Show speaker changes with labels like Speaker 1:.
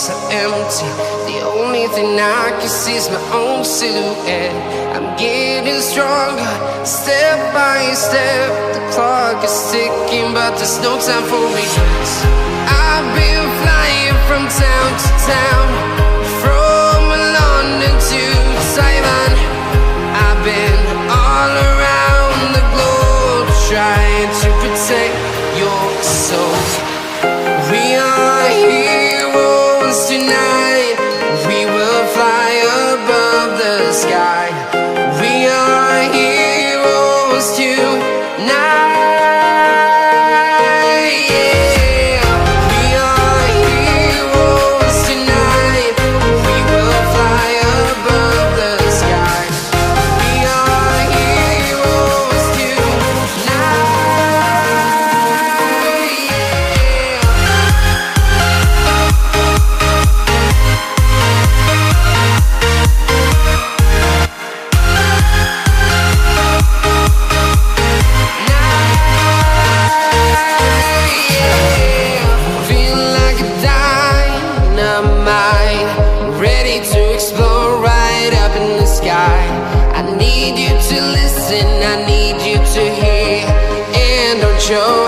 Speaker 1: so empty. The only thing I can see is my own silhouette. I'm getting stronger, step by step. The clock is ticking, but there's no time for regrets. I've been flying from town to town, from London to Taiwan. I've been all around the globe, trying to protect your soul. We are heroes tonight. We will fly above the sky. We are heroes tonight. Yeah. We are heroes tonight. We will fly above the sky. We are heroes tonight. Feeling like a dynamite, ready to explode right up in the sky. I need you to listen, I need you to hear, and don't show